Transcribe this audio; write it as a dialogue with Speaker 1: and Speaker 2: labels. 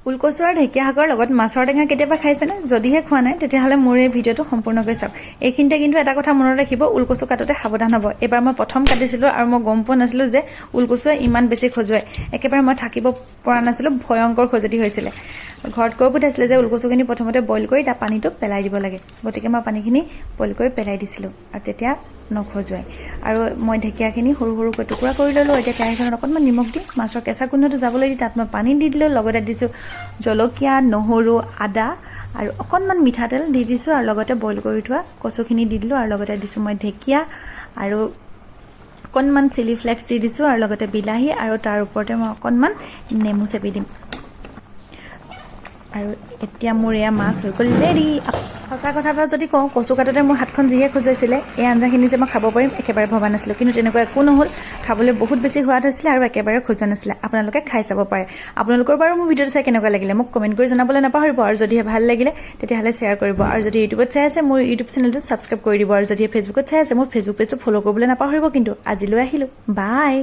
Speaker 1: ওলকচু আৰু ঢেকীয়া শাকৰ লগত মাছৰ টেঙা কেতিয়াবা খাইছেনে? যদিহে খোৱা নাই তেতিয়াহ'লে মোৰ এই ভিডিঅ'টো সম্পূৰ্ণকৈ চাওক। এইখিনিতে কিন্তু এটা কথা মনত ৰাখিব, ওলকচু কাটোতে সাৱধান হ'ব। এবাৰ মই প্ৰথম কাটিছিলোঁ আৰু মই গম পোৱা নাছিলোঁ যে ওলকচুৱে ইমান বেছি খজুৱায়। একেবাৰে মই থাকিব পৰা নাছিলোঁ, ভয়ংকৰ খজুৱতি হৈছিলে। ঘৰত কৈ পঠাইছিলে যে ওলকচুখিনি প্ৰথমতে বইল কৰি তাৰ পানীটো পেলাই দিব লাগে। গতিকে মই পানীখিনি বইল কৰি পেলাই দিছিলোঁ আৰু তেতিয়া নখজুৱাই। আৰু মই ঢেকীয়াখিনি সৰু সৰুকৈ টুকুৰা কৰি ল'লোঁ। এতিয়া কেৰাহীখনত অকণমান নিমখ দি মাছৰ কেঁচা গোন্ধটো যাবলৈ দি তাত মই পানী দি দিলোঁ। লগতে দিছোঁ জলকীয়া, নহৰু, আদা আৰু অকণমান মিঠাতেল দি দিছোঁ আৰু লগতে বইল কৰি থোৱা কচুখিনি দি দিলোঁ আৰু লগতে দিছোঁ মই ঢেকীয়া আৰু অকণমান চিলি ফ্লেক্স দি দিছোঁ আৰু লগতে বিলাহী আৰু তাৰ ওপৰতে মই অকণমান নেমু চেপি দিম। আৰু এতিয়া মোৰ এয়া মাছ হৈ গ'ল ৰেডি। সঁচা কথা এটা যদি কওঁ, কচু কাটোতে মোৰ হাতখন যিহে খজুৱাইছিলে, এই আঞ্জাখিনি যে মই খাব পাৰিম একেবাৰে ভবা নাছিলোঁ। কিন্তু তেনেকুৱা একো নহ'ল, খাবলৈ বহুত বেছি সোৱাদ হৈছিলে আৰু একেবাৰে খজুৱা নাছিলে। আপোনালোকে খাই চাব পাৰে। আপোনালোকৰ বাৰু মোৰ ভিডিঅ'টো চাই কেনেকুৱা লাগিলে মোক কমেণ্ট কৰি জনাবলৈ নাপাহৰিব। আৰু যদিহে ভাল লাগিলে তেতিয়াহ'লে শ্বেয়াৰ কৰিব। আৰু যদি ইউটিউবত চাই আছে মোৰ ইউটিউব চেনেলটো ছাবস্ক্ৰাইব কৰি দিব। আৰু যদিহে ফেচবুকত চাই আছে মোৰ ফেচবুক পেজটো ফ'ল' কৰিবলৈ নাপাহৰিব। কিন্তু আজিলৈ আহিলোঁ, বাই।